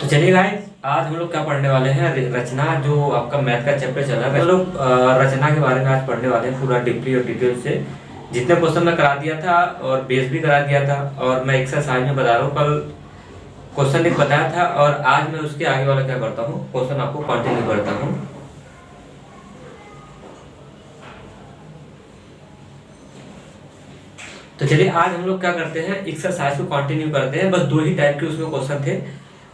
तो चलिए गाइस, आज हम लोग क्या पढ़ने वाले हैं। रचना, जो आपका मैथ का चैप्टर चल रहा है, हम लोग रचना के बारे में आज पढ़ने वाले हैं पूरा डीपली और डिटेल से। जितने क्वेश्चन मैं करा दिया था और बेस भी करा दिया था, और मैं एक्सरसाइज में बता रहा हूँ। कल क्वेश्चन एक बताया था और आज मैं उसके आगे वाला क्या करता हूँ, क्वेश्चन आपको कंटिन्यू करता हूँ। तो चलिए आज हम लोग क्या करते हैं, एक्सरसाइज को कंटिन्यू करते हैं। बस दो ही टाइप के उसमें क्वेश्चन थे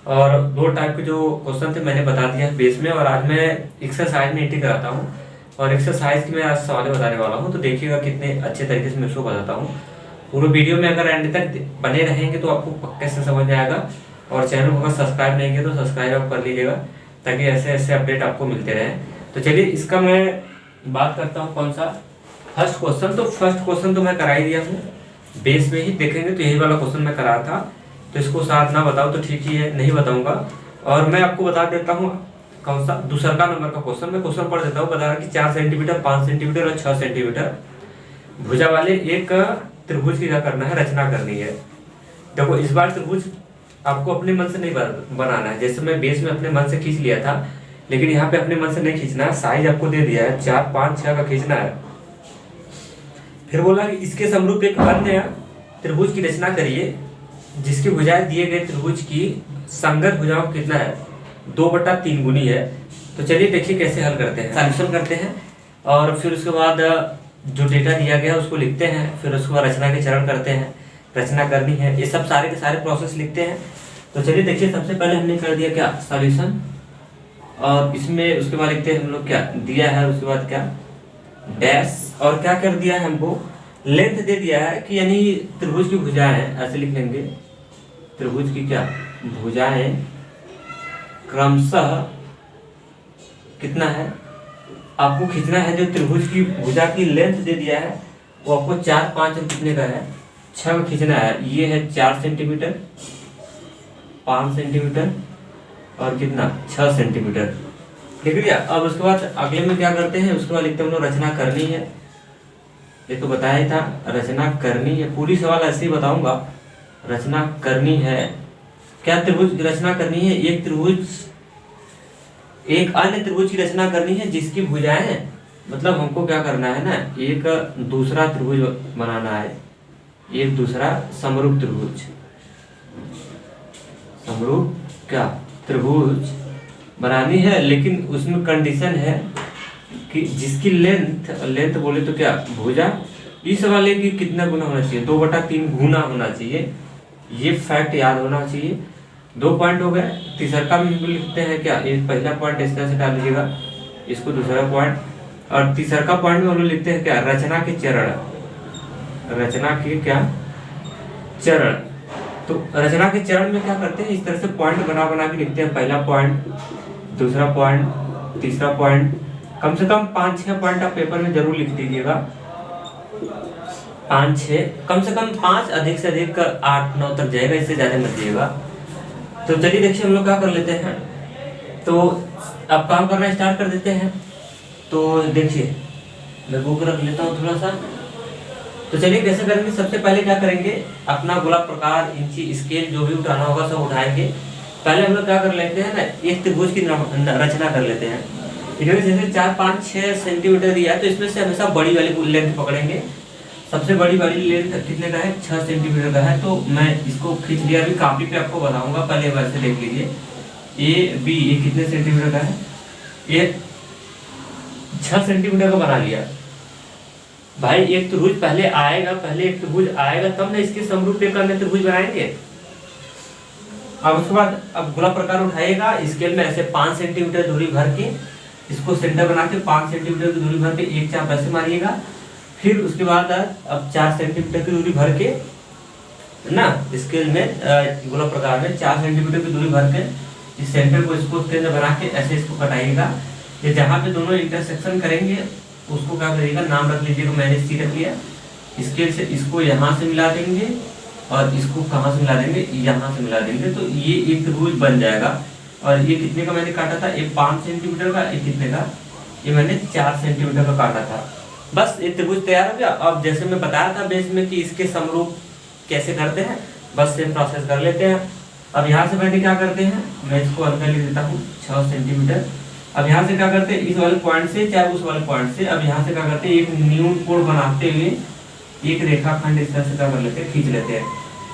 और दो टाइप के जो क्वेश्चन थे मैंने बता दिया है बेस में, और आज मैं एक्सरसाइज में एंट्री कराता हूँ और एक्सरसाइज की मैं आज सवाल बताने वाला हूँ। तो देखिएगा कितने अच्छे तरीके से मैं उसको बताता हूँ। पूरे वीडियो में अगर एंड तक बने रहेंगे तो आपको पक्के से समझ में आएगा। और चैनल को अगर सब्सक्राइब नहीं किया तो सब्सक्राइब आप कर लीजिएगा, ताकि ऐसे ऐसे अपडेट आपको मिलते रहे। तो चलिए इसका मैं बात करता हूँ कौन सा फर्स्ट क्वेश्चन। तो फर्स्ट क्वेश्चन तो मैं करा ही दिया हूँ, बेस में ही देखेंगे तो यही वाला क्वेश्चन मैं करा था। तो इसको साथ ना बताओ तो ठीक ही है, नहीं बताऊंगा। और मैं आपको बता देता हूँ कौन सा दूसरा का नंबर का क्वेश्चन। मैं क्वेश्चन पढ़ देता हूँ। बता रहा कि 4 सेंटीमीटर, 5 सेंटीमीटर और 6 सेंटीमीटर भुजा वाले एक त्रिभुज की क्या करना है, रचना करनी है। देखो इस बार त्रिभुज आपको अपने मन से नहीं बनाना है। जैसे मैं बेस में अपने मन से खींच लिया था, लेकिन यहाँ पे अपने मन से नहीं खींचना है। साइज आपको दे दिया है 4, 5, 6 का खींचना है। फिर बोला कि इसके समरूप एक अन्य त्रिभुज की रचना करिए जिसकी भुजाएं दिए गए त्रिभुज की संगत भुजाओं कितना है, 2/3 गुनी है। तो चलिए देखिए कैसे हल करते हैं, सॉल्यूशन करते हैं। और फिर उसके बाद जो डेटा दिया गया है उसको लिखते हैं। फिर उसके बाद रचना के चरण करते हैं, रचना करनी है, ये सब सारे के सारे प्रोसेस लिखते हैं। तो चलिए देखिए, सबसे पहले हमने कर दिया क्या, सॉल्यूशन। और इसमें उसके बाद लिखते हैं हम लोग क्या दिया है, उसके बाद क्या डैश। और क्या कर दिया है, हमको लेंथ दे दिया है कि यानी त्रिभुज की भुजाएं, ऐसे लिख लेंगे त्रिभुज की क्या भुजाएं क्रमशः कितना है आपको खींचना है। जो त्रिभुज की भुजा की लेंथ दे दिया है वो आपको 4, 5 और कितने का है, 6 का खींचना है। ये है 4 सेंटीमीटर, 5 सेंटीमीटर और कितना 6 सेंटीमीटर। ठीक है। अब उसके बाद अगले में क्या करते हैं, उसके बाद लिखते हैं हम लोग रचना करनी है। ये तो बताया ही था, रचना करनी है। पूरी सवाल ऐसे ही बताऊंगा। रचना करनी है, क्या त्रिभुज की रचना करनी है, एक त्रिभुज एक अन्य त्रिभुज की रचना करनी है जिसकी भुजाएं, मतलब हमको क्या करना है ना, एक दूसरा त्रिभुज बनाना है, एक दूसरा समरूप त्रिभुज, समरूप क्या त्रिभुज बनानी है। लेकिन उसमें कंडीशन है कि जिसकी लेंथ बोले तो क्या भुजा इस वाले की कितना गुना होना चाहिए, 2/3 गुना होना चाहिए। ये फैक्ट याद होना चाहिए। 2 पॉइंट हो गए। तीसरा का भी लिखते हैं क्या, ये पहला पॉइंट इस तरह से डाल लीजिएगा, इसको दूसरा पॉइंट। और तीसरा का पॉइंट में हम लोग लिखते हैं क्या, रचना के चरण, रचना के क्या चरण। तो रचना के चरण में क्या करते हैं, इस तरह से पॉइंट बना बना के लिखते हैं। पहला पॉइंट, दूसरा पॉइंट, तीसरा पॉइंट। कम से कम 5-6 पॉइंट आप पेपर में जरूर लिख दीजिएगा, 5-6, कम से कम 5, अधिक से अधिक 8-9 तक जाएगा, इससे ज्यादा मत जाइएगा। तो चलिए देखिए हम लोग क्या कर लेते हैं। तो अब काम करना स्टार्ट कर देते हैं। तो देखिए मैं बुक रख लेता हूँ थोड़ा सा। तो चलिए कैसे करेंगे, सबसे पहले क्या करेंगे, अपना गोला प्रकार, इंची, स्केल जो भी उठाना होगा सब उठाएंगे। पहले हम लोग क्या कर लेते हैं ना, एक त्रिभुज की रचना कर लेते हैं। जैसे 4, 5, 6 सेंटीमीटर दिया है तो इसमें से हमेशा बड़ी वाली लेंथ पकड़ेंगे। सबसे बड़ी वाली लेंथ कितने का है, 6 सेंटीमीटर का है। तो मैं इसको खींच लिया, अभी कॉपी पे आपको बताऊंगा, पहले वैसे देख लीजिए। ए बी ये कितने सेंटीमीटर का है, ये 6 सेंटीमीटर का बना लिया। भाई एक त्रिभुज पहले आएगा, पहले एक त्रिभुज आएगा तब ना इसके समरूप एक अन्य त्रिभुज बनाएंगे। अब उसके बाद अब गोला प्रकार उठाएगा, स्केल में ऐसे 5 सेंटीमीटर दूरी भर के इसको सेंटर बना के 5 सेंटीमीटर की दूरी भर के एक चाप ऐसे मारिएगा। फिर उसके बाद अब 4 सेंटीमीटर की दूरी भर के ना, स्केल में गोला प्रकार में 4 सेंटीमीटर की दूरी भर के इस सेंटर को, इसको केंद्र बना के ऐसे इसको कटाइएगा। ये जहाँ पे दोनों इंटरसेक्शन करेंगे उसको क्या करिएगा, नाम रख लीजिएगा, मैंने सी रख लिया। स्केल से इसको यहाँ से मिला देंगे और इसको कहाँ से मिला देंगे, यहाँ से मिला देंगे। तो ये एक त्रिभुज बन जाएगा। और ये कितने का मैंने काटा था, ये 5 सेंटीमीटर का, ये कितने का, ये मैंने 4 सेंटीमीटर का काटा था। बस ये त्रिभुज तैयार हो गया। अब जैसे मैं बताया था बेस में कि इसके समरूप कैसे करते हैं, बस सेम प्रोसेस कर लेते हैं। अब यहाँ से पहले क्या करते हैं, मैं इसको हल्का लिख देता हूँ 6 सेंटीमीटर। अब यहाँ से क्या करते हैं, इस वाले पॉइंट से चाहे उस वाले पॉइंट से, अब यहाँ से क्या करते हैं, एक न्यून कोण बनाते हुए एक रेखाखंड इस तरह से क्या कर लेते हैं, खींच लेते हैं।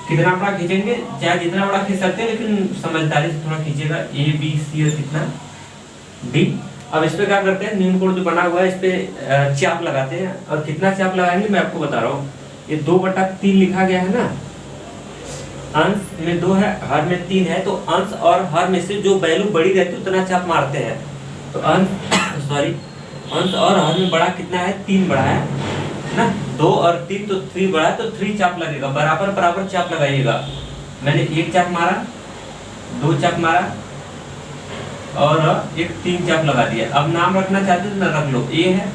कितना बड़ा खींचेंगे, चाहे जितना बड़ा खींच सकते हैं, लेकिन समझदारी से थोड़ा खींचेगा। ए बी सी और कितना डी। अब इस पे क्या करते हैं, न्यून कोण जो बना हुआ है इस पे चाप लगाते हैं। और कितना चाप लगाएंगे मैं आपको बता रहा हूँ। ये 2/3 लिखा गया है ना, अंश में 2 है, हर में 3 है, तो अंश और हर में से जो वैल्यू बड़ी रहती है उतना चाप मारते हैं। तो अंश और हर में बड़ा कितना है, 3 बड़ा है ना, 2 और 3 तो 3 बड़ा है, तो 3 चाप लगेगा। बराबर बराबर चाप लगाइएगा। मैंने 1 चाप मारा, 2 चाप मारा और एक 3 चाप लगा दिया। अब नाम रखना चाहते हो तो रख लो। ए है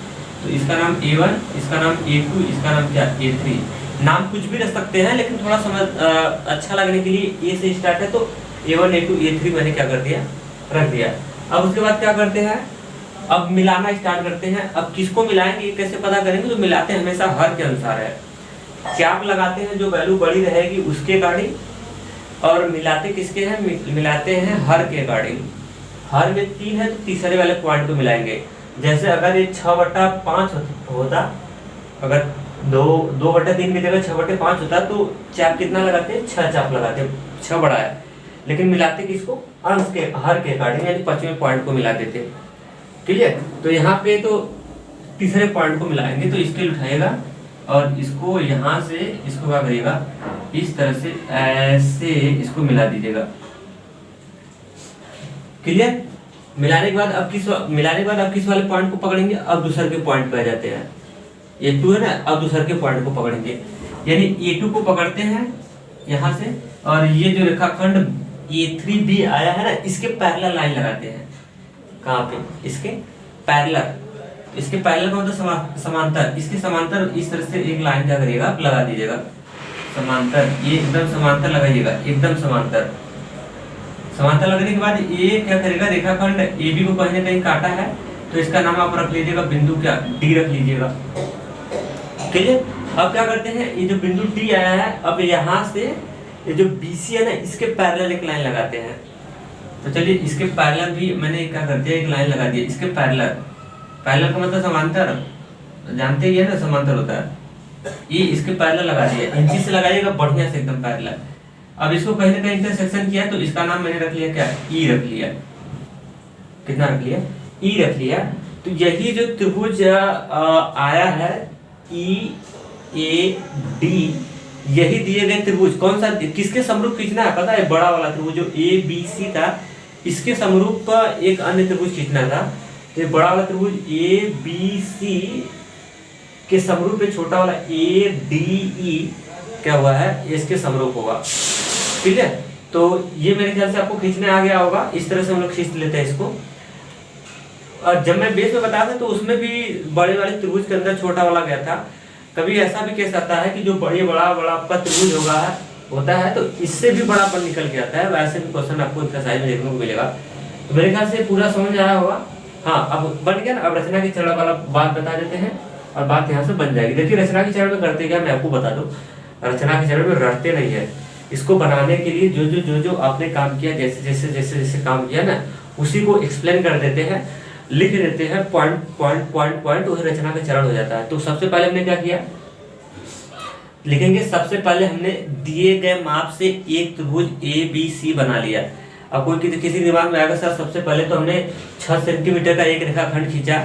तो इसका नाम A1, इसका नाम A2, इसका नाम क्या A3। नाम कुछ भी रख सकते हैं, लेकिन थोड़ा समझ अच्छा लगने के लिए ए से स्टार्ट है तो A1 A2 A3 मैंने क्या कर दिया, रख दिया। अब उसके बाद क्या करते हैं, अब मिलाना स्टार्ट करते हैं। अब किसको मिलाएंगे, कैसे पता करेंगे, तो मिलाते हैं हमेशा हर के अनुसार है। चाप लगाते हैं जो वैल्यू बड़ी रहेगी उसके अकॉर्डिंग, और मिलाते किसके हैं, मिलाते हैं हर के अकॉर्डिंग। हर में 3 है तो तीसरे वाले पॉइंट को मिलाएंगे। जैसे अगर ये 6/5 होता, अगर 2/3 की जगह 6/5 होता तो चाप कितना लगाते हैं, 6 चाप लगाते, 6 बड़ा है। लेकिन मिलाते किसको, अंश के हर के अकॉर्डिंग, यानी 5वें पॉइंट को मिला देते। क्लियर। तो यहाँ पे तो तीसरे पॉइंट को मिलाएंगे, तो इसके उठाएगा और इसको यहाँ से इसको क्या करिएगा, इस तरह से ऐसे इसको मिला दीजिएगा। क्लियर। मिलाने के बाद अब किस वाले पॉइंट को पकड़ेंगे, अब दूसरे के पॉइंट पे आ जाते हैं। A2 है ना, अब दूसरे के पॉइंट को पकड़ेंगे, यानी A2 को पकड़ते हैं यहाँ से, और ये जो रेखाखंड A3B आया है ना, इसके पैरेलल लाइन लगाते हैं। कहाँ पे, इसके पैरेलल। इसके पैरेलल का मतलब समांतर, इसके समांतर इस तरह से एक लाइन क्या करिएगा, आप लगा दीजिएगा समांतर। ये एकदम समांतर लगाइएगा, एकदम समांतर। समांतर लगने के बाद ये क्या करेगा, रेखाखंड AB को कहीं ना कहीं काटा है, तो इसका नाम आप रख लीजिएगा, बिंदु क्या D रख लीजिएगा। क्लियर। अब क्या करते हैं, ये जो बिंदु D आया है, अब यहाँ से ये जो BC है ना, इसके पैरेलल एक लाइन लगाते हैं। तो चलिए इसके पैरेलल भी मैंने क्या कर दिया, एक लाइन लगा दिया इसके पैरेलल। पैरेलल का मतलब समांतर, जानते ही है ना, समांतर होता है। ये इसके पैरेलल लगा दिया, इंची से लगाइएगा बढ़िया से एकदम पैरेलल। अब इसको कहीं ना कहीं इंटरसेक्शन किया, तो इसका नाम मैंने रख लिया क्या, ई रख लिया। कितना रख लिया, ई रख लिया। तो यही जो त्रिभुज आया है EAD, यही दिए गए त्रिभुज कौन सा, किसके समरूप खींचना है पता है, बड़ा वाला त्रिभुज जो ABC था, इसके समरूप एक अन्य त्रिभुज खींचना था। तो बड़ा वाला त्रिभुज ABC के समरूप पे छोटा वाला ADE क्या हुआ है, इसके समरूप होगा। ठीक है। तो ये मेरे ख्याल से आपको खींचने आ गया होगा। इस तरह से हम लोग खींच लेते हैं इसको। और जब मैं बेस में बताया था तो उसमें भी बड़े वाले त्रिभुज के अंदर छोटा वाला गया था। कभी ऐसा भी केस आता है कि जो बड़ा आपका त्रिभुज होता है तो इससे भी बड़ापन निकल के आता है। वैसे भी क्वेश्चन आपको एक्सरसाइज में देखने को मिलेगा। तो मेरे ख्याल से पूरा समझ आया होगा। हाँ, अब बन गया ना। अब रचना की चरण वाला बात बता देते हैं और बात यहाँ से बन जाएगी। देखिए रचना की चरण में करते क्या, मैं आपको बता दूं, रचना की चरण में रटते नहीं है। इसको बनाने के लिए जो आपने काम किया, जैसे काम किया ना, उसी को एक्सप्लेन कर देते हैं, लिख देते हैं पॉइंट, वही रचना का चरण हो जाता है। तो सबसे पहले हमने क्या किया, लिखेंगे सबसे पहले हमने दिए गए माप से एक त्रिभुज ABC बना लिया। अब कोई किसी दिमाग में आएगा सर सबसे पहले तो हमने 6 सेंटीमीटर का एक रेखाखंड खींचा।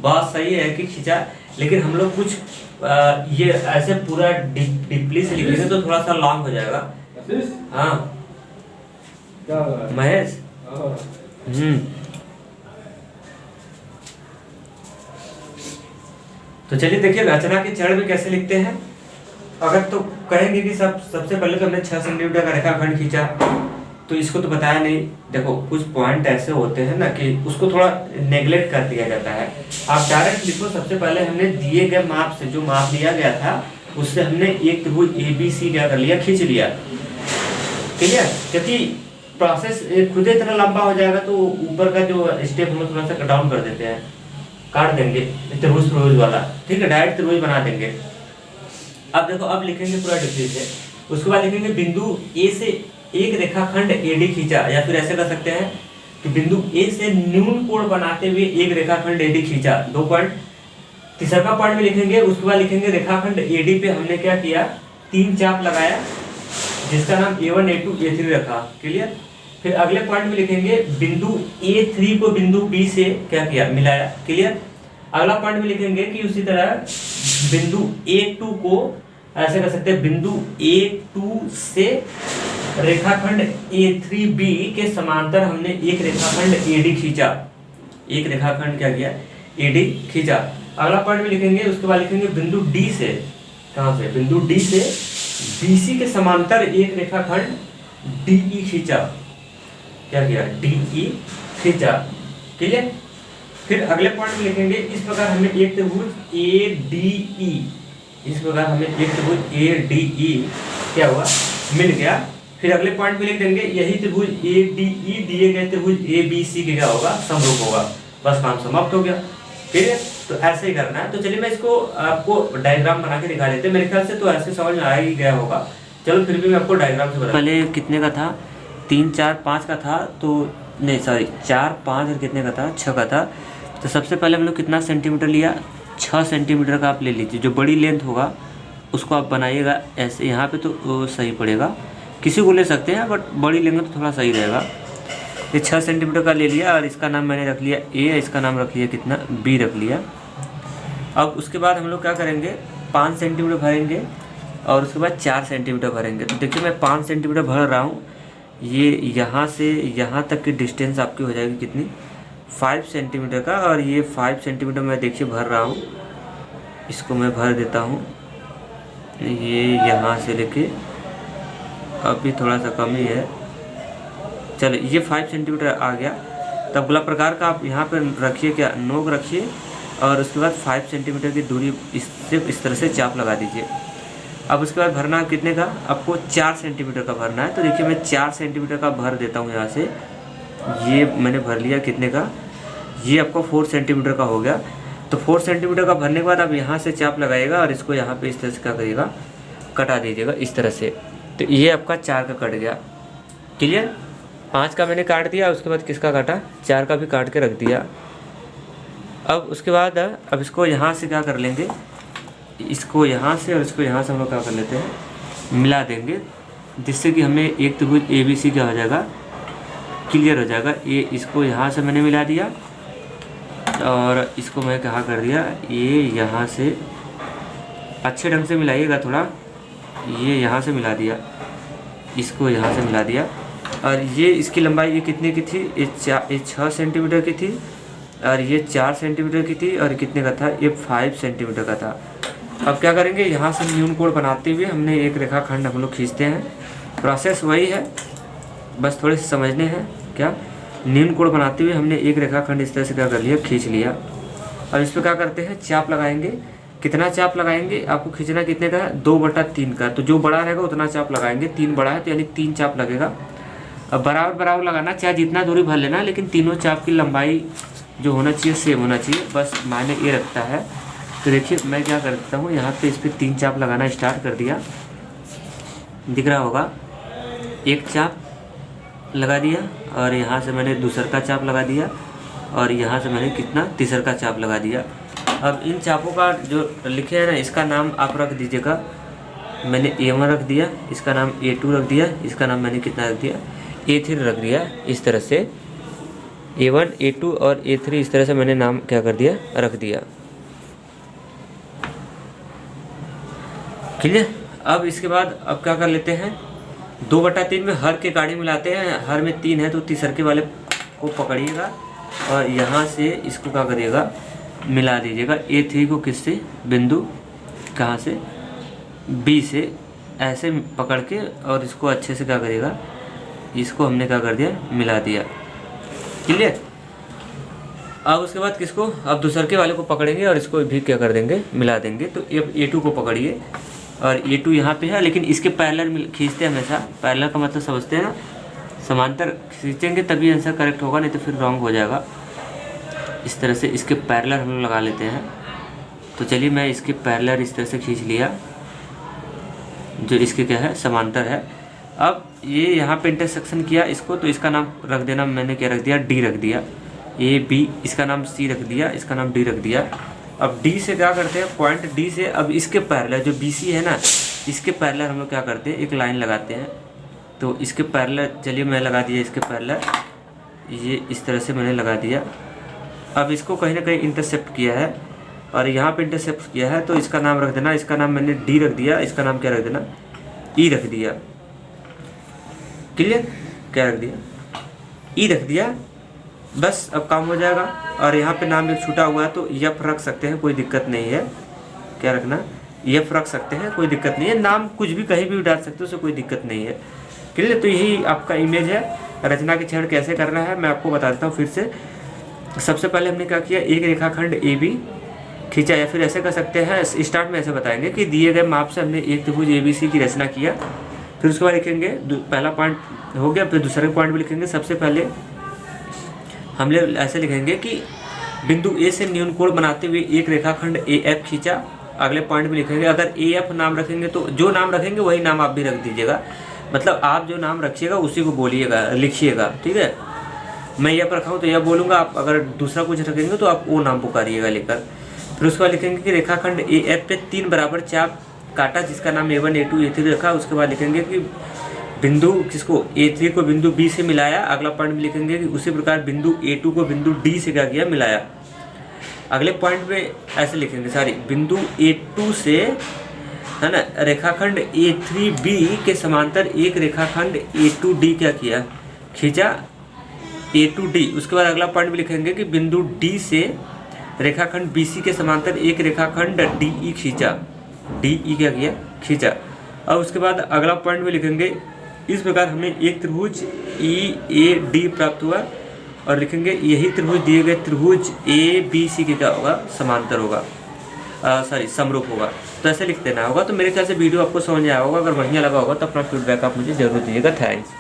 बात सही है कि खींचा, लेकिन हम लोग कुछ ये ऐसे पूरा डीपली से लिखेंगे तो थोड़ा सा लॉन्ग हो जाएगा। हाँ महेश, तो चलिए देखिए रचना के चरण में कैसे लिखते हैं। अगर तो कहेंगे कि सबसे पहले तो हमने 6 सेंटीमीटर का रेखाखंड खींचा, तो इसको तो बताया नहीं। देखो कुछ पॉइंट ऐसे होते हैं ना कि उसको थोड़ा नेग्लेक्ट कर दिया जाता है। आप डायरेक्ट लिखो, सबसे पहले हमने दिए गए माप से, जो माप लिया गया था उससे हमने एक त्रिभुज ABC क्या कर लिया, खींच लिया। ठीक है, क्योंकि प्रोसेस खुद इतना लंबा हो जाएगा तो ऊपर का जो स्टेप हम थोड़ा सा डाउन कर देते हैं, काट देंगे त्रिभुज वाला। ठीक है, डायरेक्ट त्रिभुज बना देंगे। अब देखो, अब लिखेंगे पूरा डिफरेंस है। उसके बाद लिखेंगे बिंदु A से एक रेखाखंड AD खींचा, या फिर ऐसे कर सकते हैं कि बिंदु A से न्यून कोण बनाते हुए एक रेखाखंड AD खींचा। 2 पॉइंट, तीसरा पॉइंट में लिखेंगे, उसके बाद लिखेंगे रेखाखंड AD पे हमने क्या किया, 3 चाप लगाया जिसका नाम A1 A2 A3 रखा। क्लियर। फिर अगले पॉइंट में लिखेंगे बिंदु A3 को बिंदु B से क्या किया, मिलाया। क्लियर। अगला पॉइंट में लिखेंगे कि उसी तरह बिंदु A2 को ऐसे कर सकते हैं, बिंदु A2 से रेखाखंड A3B के समांतर हमने एक रेखाखंड AD खींचा, एक रेखाखंड क्या किया, AD खींचा। अगला पॉइंट में लिखेंगे, उसके बाद लिखेंगे बिंदु D से, कहां से, बिंदु D से BC के समांतर एक रेखाखंड DE खींचा, क्या किया, DE खींचा। क्लियर। फिर अगले पॉइंट में लिखेंगे, इस प्रकार हमें एक त्रिभुज ADE, इस प्रकार हमें एक त्रिभुज ADE क्या हुआ, मिल गया। फिर अगले पॉइंट में लिख देंगे, यही त्रिभुज ADE दिए गए त्रिभुज ABC के क्या होगा, समरूप होगा। बस काम समाप्त हो गया। ठीक है, तो ऐसे ही करना है। तो चलिए मैं इसको आपको डायग्राम बना के दिखा देते हैं। मेरे ख्याल से तो ऐसे समझ में आ ही गया होगा। चलो फिर भी मैं आपको डायग्राम से बता, पहले कितने का था, 3 4 5 का था, तो नहीं सॉरी 4 5 और कितने का था, 6 का था। तो सबसे पहले हम लोग कितना सेंटीमीटर लिया, 6 सेंटीमीटर का आप ले लीजिए। जो बड़ी लेंथ होगा उसको आप बनाइएगा ऐसे, यहाँ पे तो सही पड़ेगा, किसी को ले सकते हैं बट बड़ी लेंगे तो थोड़ा सही रहेगा। ये 6 सेंटीमीटर का ले लिया और इसका नाम मैंने रख लिया A, इसका नाम रख लिया कितना, B रख लिया। अब उसके बाद हम लोग क्या करेंगे, 5 सेंटीमीटर भरेंगे और उसके बाद 4 सेंटीमीटर भरेंगे। तो देखिए मैं 5 सेंटीमीटर भर रहा हूँ, ये यहाँ से यहाँ तक की डिस्टेंस आपकी हो जाएगी कितनी, 5 सेंटीमीटर का। और ये 5 सेंटीमीटर मैं देखिए भर रहा हूँ, इसको मैं भर देता हूँ, ये यहाँ से लेके अभी थोड़ा सा कम ही है, चलिए ये 5 सेंटीमीटर आ गया। तब गोला प्रकार का आप यहाँ पर रखिए, क्या नोक रखिए और उसके बाद 5 सेंटीमीटर की दूरी इससे इस तरह से चाप लगा दीजिए। अब उसके बाद भरना कितने का, आपको 4 सेंटीमीटर का भरना है। तो देखिए मैं 4 सेंटीमीटर का भर देता हूँ यहाँ से, ये मैंने भर लिया कितने का, ये आपको 4 सेंटीमीटर का हो गया। तो 4 सेंटीमीटर का भरने के बाद आप यहाँ से चाप लगाइएगा और इसको यहाँ पे इस तरह से क्या करिएगा, कटा दीजिएगा इस तरह से। तो ये आपका 4 का कट गया। क्लियर। 5 का मैंने काट दिया, उसके बाद किसका काटा, 4 का भी काट के रख दिया। अब उसके बाद अब इसको यहाँ से क्या कर लेंगे, इसको यहाँ से और इसको यहाँ से हम लोग क्या कर लेते हैं, मिला देंगे, जिससे कि हमें एक त्रिभुज ABC क्या हो जाएगा, क्लियर हो जाएगा। ये इसको यहाँ से मैंने मिला दिया और इसको मैं कहाँ कर दिया, ये यहाँ से अच्छे ढंग से मिलाइएगा थोड़ा, ये यहाँ से मिला दिया, इसको यहाँ से मिला दिया। और ये इसकी लंबाई ये कितने की थी, ये 6 सेंटीमीटर की थी और ये 4 सेंटीमीटर की थी और कितने का था, ये 5 सेंटीमीटर का था। अब क्या करेंगे, यहाँ से न्यून कोण बनाते हुए हमने एक रेखाखंड हम लोग खींचते हैं। प्रोसेस वही है, बस थोड़े से समझने हैं। क्या, न्यून कोण बनाते हुए हमने एक रेखाखंड इस तरह से क्या कर लिया, खींच लिया। अब इस पर क्या करते हैं, चाप लगाएंगे। कितना चाप लगाएंगे, आपको खींचना कितने का है, 2/3 का। तो जो बड़ा रहेगा उतना चाप लगाएंगे, 3 बड़ा है तो यानी 3 चाप लगेगा। अब बराबर बराबर लगाना, चाहे जितना दूरी भर लेना, लेकिन तीनों चाप की लंबाई जो होना चाहिए सेम होना चाहिए, बस मायने ये रखता है। तो देखिए मैं क्या करता हूँ, यहाँ पे इस पर 3 चाप लगाना स्टार्ट कर दिया, दिख रहा होगा। एक चाप लगा दिया और यहाँ से मैंने दूसरा का चाप लगा दिया और यहाँ से मैंने कितना, तीसरा का चाप लगा दिया। अब इन चापों का जो लिखे है ना, इसका नाम आप रख दीजिएगा। मैंने A1 रख दिया, इसका नाम A2 रख दिया, इसका नाम मैंने कितना रख दिया, A3 रख दिया। इस तरह से A1 A2 और A3 इस तरह से मैंने नाम क्या कर दिया, रख दिया। क्लियर। अब इसके बाद अब क्या कर लेते हैं, 2/3 में हर के गाड़ी मिलाते हैं। हर में 3 है तो तीसरे वाले को पकड़िएगा और यहाँ से इसको क्या करिएगा, मिला दीजिएगा। A3 को किससे, बिंदु कहाँ से, B से ऐसे पकड़ के और इसको अच्छे से क्या करिएगा, इसको हमने क्या कर दिया, मिला दिया। क्लियर। अब उसके बाद किसको, अब दूसरे वाले को पकड़ेंगे और इसको भी क्या कर देंगे, मिला देंगे। तो अब A2 को पकड़िए और A2 यहाँ पे है, लेकिन इसके पैरेलल खींचते हैं हमेशा। पैरेलल का मतलब समझते हैं ना, समांतर खींचेंगे तभी आंसर करेक्ट होगा, नहीं तो फिर रॉन्ग हो जाएगा। इस तरह से इसके पैरेलल हम लोग लगा लेते हैं। तो चलिए मैं इसके पैरेलल इस तरह से खींच लिया, जो इसके क्या है, समांतर है। अब ये यहाँ पे इंटरसेक्शन किया इसको, तो इसका नाम रख देना, मैंने क्या रख दिया, डी रख दिया। ए बी, इसका नाम सी रख दिया, इसका नाम डी रख दिया। अब डी से क्या करते हैं, पॉइंट डी से अब इसके पैरेलल जो बी सी है ना, इसके पैरेलल हम लोग क्या करते हैं, एक लाइन लगाते हैं। तो इसके पैरेलल, चलिए मैं लगा दिया इसके पैरेलल, ये इस तरह से मैंने लगा दिया। अब इसको कहीं ना कहीं इंटरसेप्ट किया है और यहाँ पे इंटरसेप्ट किया है, तो इसका नाम रख देना, इसका नाम मैंने डी रख दिया, इसका नाम क्या रख देना, ई रख दिया। क्लियर, क्या रख दिया, ई रख दिया, बस अब काम हो जाएगा। और यहाँ पे नाम एक छूटा हुआ है तो एफ रख सकते हैं, कोई दिक्कत नहीं है। क्या रखना, एफ रख सकते हैं, कोई दिक्कत नहीं है। नाम कुछ भी कहीं भी डाल सकते हो, उससे कोई दिक्कत नहीं है। क्लियर, तो यही आपका इमेज है। रचना के क्षण कैसे करना है मैं आपको बता देता हूँ फिर से। सबसे पहले हमने क्या किया, एक रेखाखंड ए बी खींचा, या फिर ऐसे कर सकते हैं, स्टार्ट में ऐसे बताएंगे कि दिए गए माप से हमने एक त्रिभुज ए बी सी की रचना किया। फिर उसके बाद लिखेंगे, पहला पॉइंट हो गया, फिर दूसरे पॉइंट भी लिखेंगे। सबसे पहले हम लोग ऐसे लिखेंगे कि बिंदु ए से न्यून कोण बनाते हुए एक रेखाखंड ए एफ खींचा। अगले पॉइंट में लिखेंगे, अगर ए एफ नाम रखेंगे तो जो नाम रखेंगे वही नाम आप भी रख दीजिएगा, मतलब आप जो नाम रखिएगा उसी को बोलिएगा, लिखिएगा। ठीक है, मैं एफ रखा हूँ तो यह बोलूँगा, आप अगर दूसरा कुछ रखेंगे तो आप वो नाम पुकारिएगा लेकर। फिर उसके बाद लिखेंगे कि रेखाखंड ए एफ पे 3 बराबर चाप काटा, जिसका नाम A1 A2 A3 रखा। उसके बाद लिखेंगे कि बिंदु किसको, A3 को बिंदु B से मिलाया। अगला पॉइंट में लिखेंगे कि उसी प्रकार बिंदु A2 को बिंदु D से क्या किया, मिलाया। अगले पॉइंट में ऐसे लिखेंगे, बिंदु A2 से, है ना, रेखाखंड A3B के समांतर एक रेखाखंड A2D क्या किया, खींचा, A2D। उसके बाद अगला पॉइंट में लिखेंगे कि बिंदु D से रेखाखंड BC के समांतर एक रेखाखंड DE खींचा, DE क्या किया, खींचा। और उसके बाद अगला पॉइंट में लिखेंगे, इस प्रकार हमें एक त्रिभुज EAD प्राप्त हुआ। और लिखेंगे यही त्रिभुज दिए गए त्रिभुज ABC के क्या होगा, समांतर होगा, समरूप होगा। तो ऐसे लिख देना होगा। तो मेरे ख्याल से वीडियो आपको समझ आया होगा। अगर बढ़िया लगा होगा तो अपना फीडबैक आप मुझे जरूर दीजिएगा। थैंक्स।